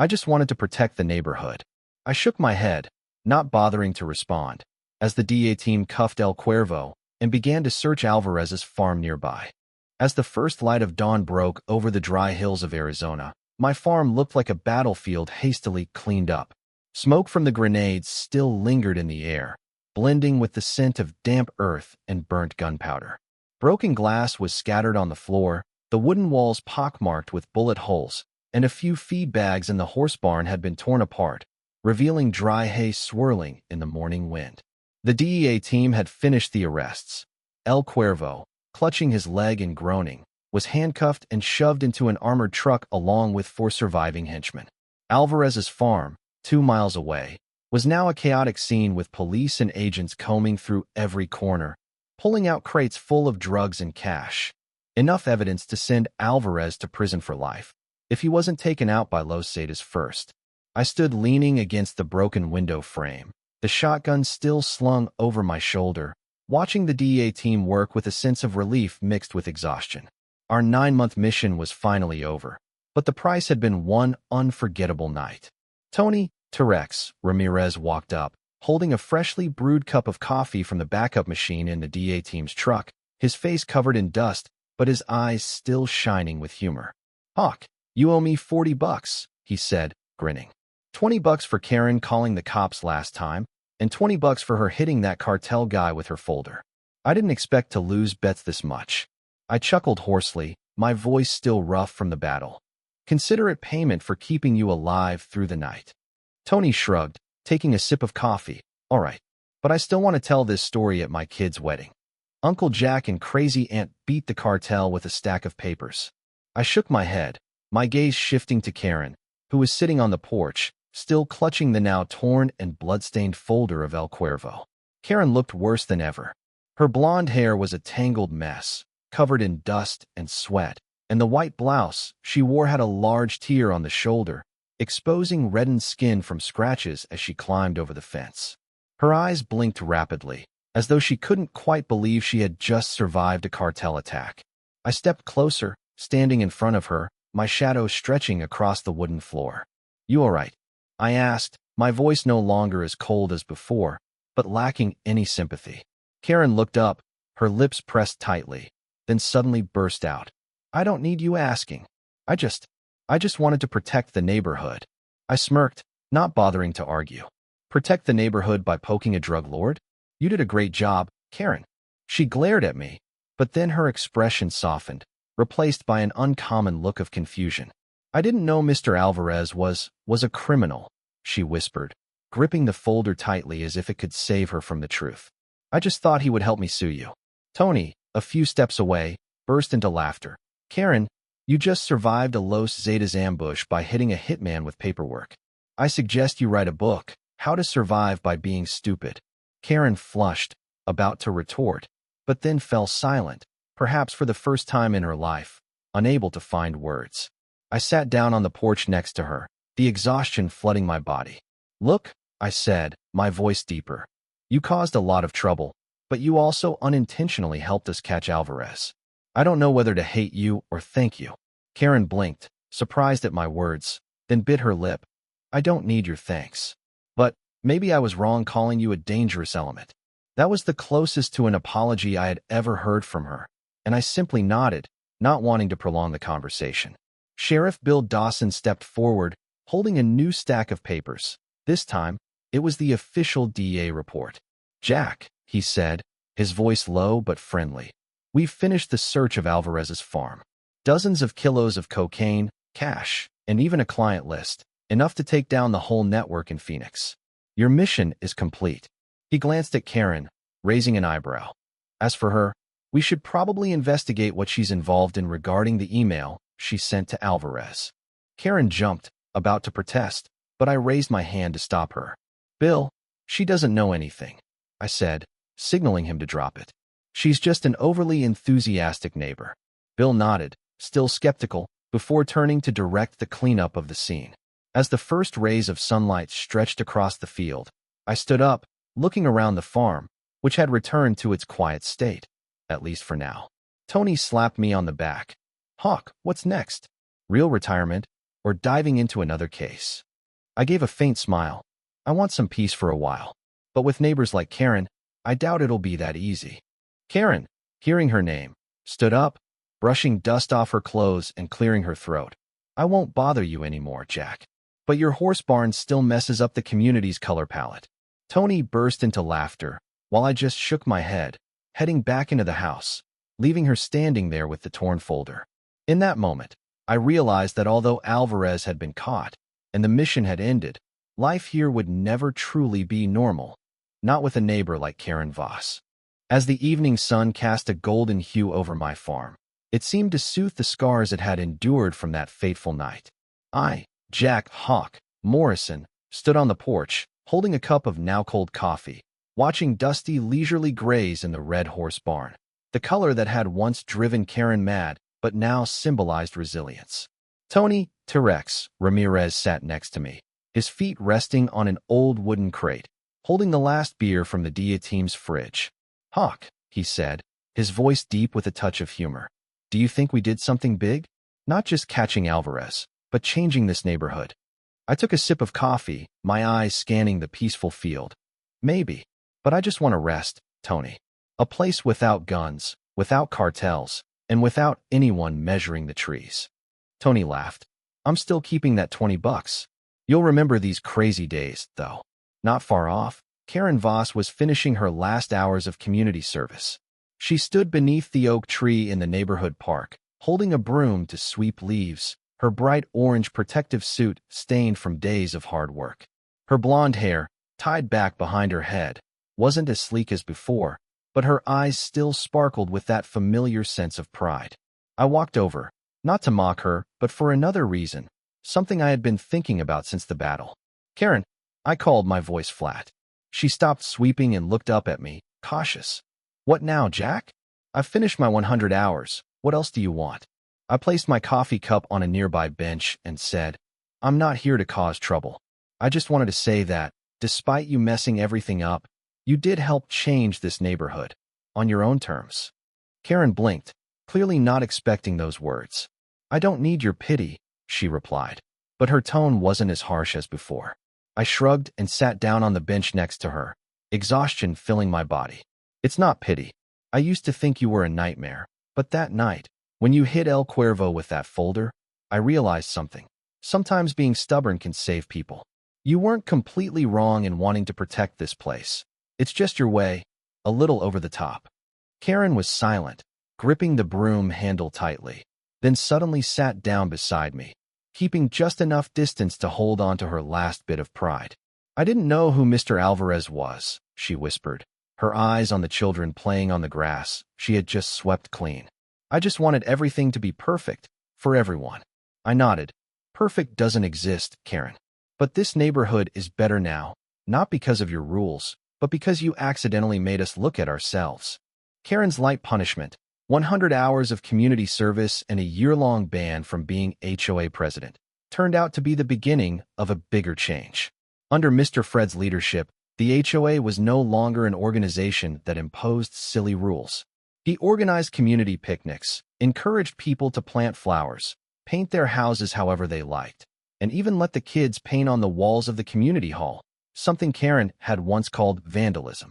just wanted to protect the neighborhood." I shook my head, not bothering to respond, as the DEA team cuffed El Cuervo and began to search Alvarez's farm nearby. As the first light of dawn broke over the dry hills of Arizona, my farm looked like a battlefield hastily cleaned up. Smoke from the grenades still lingered in the air, blending with the scent of damp earth and burnt gunpowder. Broken glass was scattered on the floor, the wooden walls pockmarked with bullet holes, and a few feed bags in the horse barn had been torn apart, revealing dry hay swirling in the morning wind. The DEA team had finished the arrests. El Cuervo, clutching his leg and groaning, was handcuffed and shoved into an armored truck along with 4 surviving henchmen. Alvarez's farm, 2 miles away, was now a chaotic scene with police and agents combing through every corner, pulling out crates full of drugs and cash. Enough evidence to send Alvarez to prison for life, if he wasn't taken out by Los Zetas first. I stood leaning against the broken window frame, the shotgun still slung over my shoulder, watching the DEA team work with a sense of relief mixed with exhaustion. Our 9-month mission was finally over, but the price had been one unforgettable night. Tony Terex Ramirez walked up, holding a freshly brewed cup of coffee from the backup machine in the DEA team's truck, his face covered in dust, but his eyes still shining with humor. "Hawk, you owe me $40, he said, grinning. $20 for Karen calling the cops last time, and 20 bucks for her hitting that cartel guy with her folder. I didn't expect to lose bets this much. I chuckled hoarsely, my voice still rough from the battle. Consider it payment for keeping you alive through the night. Tony shrugged, taking a sip of coffee. All right, but I still want to tell this story at my kid's wedding. Uncle Jack and Crazy Aunt beat the cartel with a stack of papers. I shook my head, my gaze shifting to Karen, who was sitting on the porch, still clutching the now torn and blood-stained folder of El Cuervo. Karen looked worse than ever. Her blonde hair was a tangled mess, covered in dust and sweat, and the white blouse she wore had a large tear on the shoulder, exposing reddened skin from scratches as she climbed over the fence. Her eyes blinked rapidly, as though she couldn't quite believe she had just survived a cartel attack. I stepped closer, standing in front of her, my shadow stretching across the wooden floor. You all right? I asked, my voice no longer as cold as before, but lacking any sympathy. Karen looked up, her lips pressed tightly, then suddenly burst out. I don't need you asking. I just wanted to protect the neighborhood. I smirked, not bothering to argue. Protect the neighborhood by poking a drug lord? You did a great job, Karen. She glared at me, but then her expression softened, replaced by an uncommon look of confusion. I didn't know Mr. Alvarez was a criminal, she whispered, gripping the folder tightly as if it could save her from the truth. I just thought he would help me sue you. Tony, a few steps away, burst into laughter. Karen, you just survived a Los Zetas ambush by hitting a hitman with paperwork. I suggest you write a book, How to Survive by Being Stupid. Karen flushed, about to retort, but then fell silent, perhaps for the first time in her life, unable to find words. I sat down on the porch next to her, the exhaustion flooding my body. Look, I said, my voice deeper. You caused a lot of trouble, but you also unintentionally helped us catch Alvarez. I don't know whether to hate you or thank you. Karen blinked, surprised at my words, then bit her lip. I don't need your thanks. But maybe I was wrong calling you a dangerous element. That was the closest to an apology I had ever heard from her, and I simply nodded, not wanting to prolong the conversation. Sheriff Bill Dawson stepped forward, holding a new stack of papers. This time, it was the official DA report. Jack, he said, his voice low but friendly. We've finished the search of Alvarez's farm. Dozens of kilos of cocaine, cash, and even a client list, enough to take down the whole network in Phoenix. Your mission is complete. He glanced at Karen, raising an eyebrow. As for her, we should probably investigate what she's involved in regarding the email she sent to Alvarez. Karen jumped, about to protest, but I raised my hand to stop her. Bill, she doesn't know anything, I said, signaling him to drop it. She's just an overly enthusiastic neighbor. Bill nodded, still skeptical, before turning to direct the cleanup of the scene. As the first rays of sunlight stretched across the field, I stood up, looking around the farm, which had returned to its quiet state, at least for now. Tony slapped me on the back. Hawk, what's next? Real retirement, or diving into another case? I gave a faint smile. I want some peace for a while. But with neighbors like Karen, I doubt it'll be that easy. Karen, hearing her name, stood up, brushing dust off her clothes and clearing her throat. I won't bother you anymore, Jack. But your horse barn still messes up the community's color palette. Tony burst into laughter, while I just shook my head, heading back into the house, leaving her standing there with the torn folder. In that moment, I realized that although Alvarez had been caught, and the mission had ended, life here would never truly be normal, not with a neighbor like Karen Voss. As the evening sun cast a golden hue over my farm, it seemed to soothe the scars it had endured from that fateful night. I, Jack Morrison, stood on the porch, holding a cup of now-cold coffee, watching Dusty leisurely graze in the red horse barn, the color that had once driven Karen mad but now symbolized resilience. Tony T-Rex Ramirez sat next to me, his feet resting on an old wooden crate, holding the last beer from the Dia team's fridge. Hawk, he said, his voice deep with a touch of humor. Do you think we did something big? Not just catching Alvarez, but changing this neighborhood. I took a sip of coffee, my eyes scanning the peaceful field. Maybe, but I just want to rest, Tony. A place without guns, without cartels, and without anyone measuring the trees. Tony laughed. I'm still keeping that $20. You'll remember these crazy days, though. Not far off, Karen Voss was finishing her last hours of community service. She stood beneath the oak tree in the neighborhood park, holding a broom to sweep leaves, her bright orange protective suit stained from days of hard work. Her blonde hair, tied back behind her head, wasn't as sleek as before, but her eyes still sparkled with that familiar sense of pride. I walked over, not to mock her, but for another reason, something I had been thinking about since the battle. "Karen," I called, my voice flat. She stopped sweeping and looked up at me, cautious. "What now, Jack?" "I've finished my 100 hours. What else do you want?" I placed my coffee cup on a nearby bench and said, "I'm not here to cause trouble. I just wanted to say that, despite you messing everything up, you did help change this neighborhood. On your own terms." Karen blinked, clearly not expecting those words. "I don't need your pity," she replied, but her tone wasn't as harsh as before. I shrugged and sat down on the bench next to her, exhaustion filling my body. "It's not pity. I used to think you were a nightmare, but that night, when you hit El Cuervo with that folder, I realized something. Sometimes being stubborn can save people. You weren't completely wrong in wanting to protect this place. It's just your way, a little over the top." Karen was silent, gripping the broom handle tightly, then suddenly sat down beside me, keeping just enough distance to hold on to her last bit of pride. "I didn't know who Mr. Alvarez was," she whispered, her eyes on the children playing on the grass she had just swept clean. "I just wanted everything to be perfect, for everyone." I nodded. "Perfect doesn't exist, Karen. But this neighborhood is better now, not because of your rules, but because you accidentally made us look at ourselves." Karen's light punishment, 100 hours of community service and a year-long ban from being HOA president, turned out to be the beginning of a bigger change. Under Mr. Fred's leadership, the HOA was no longer an organization that imposed silly rules. He organized community picnics, encouraged people to plant flowers, paint their houses however they liked, and even let the kids paint on the walls of the community hall, something Karen had once called vandalism.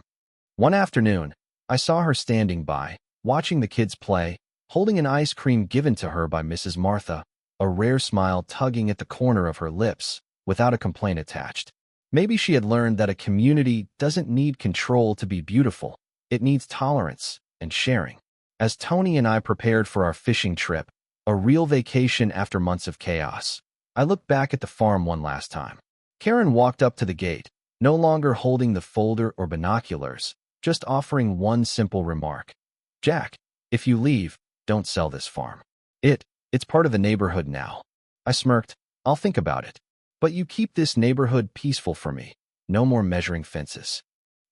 One afternoon, I saw her standing by, watching the kids play, holding an ice cream given to her by Mrs. Martha, a rare smile tugging at the corner of her lips, without a complaint attached. Maybe she had learned that a community doesn't need control to be beautiful. It needs tolerance and sharing. As Tony and I prepared for our fishing trip, a real vacation after months of chaos, I looked back at the farm one last time. Karen walked up to the gate, no longer holding the folder or binoculars, just offering one simple remark. "Jack, if you leave, don't sell this farm. It's part of the neighborhood now." I smirked. "I'll think about it. But you keep this neighborhood peaceful for me. No more measuring fences."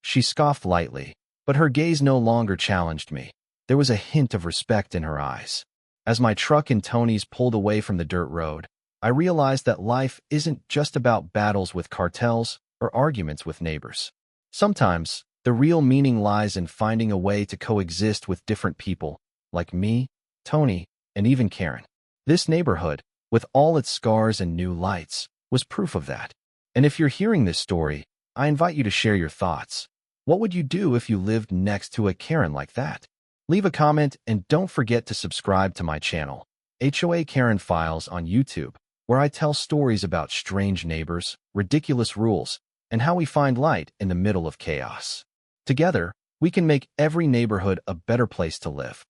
She scoffed lightly, but her gaze no longer challenged me. There was a hint of respect in her eyes. As my truck and Tony's pulled away from the dirt road, I realized that life isn't just about battles with cartels or arguments with neighbors. Sometimes, the real meaning lies in finding a way to coexist with different people, like me, Tony, and even Karen. This neighborhood, with all its scars and new lights, was proof of that. And if you're hearing this story, I invite you to share your thoughts. What would you do if you lived next to a Karen like that? Leave a comment and don't forget to subscribe to my channel, HOA Karen Files on YouTube, where I tell stories about strange neighbors, ridiculous rules, and how we find light in the middle of chaos. Together, we can make every neighborhood a better place to live.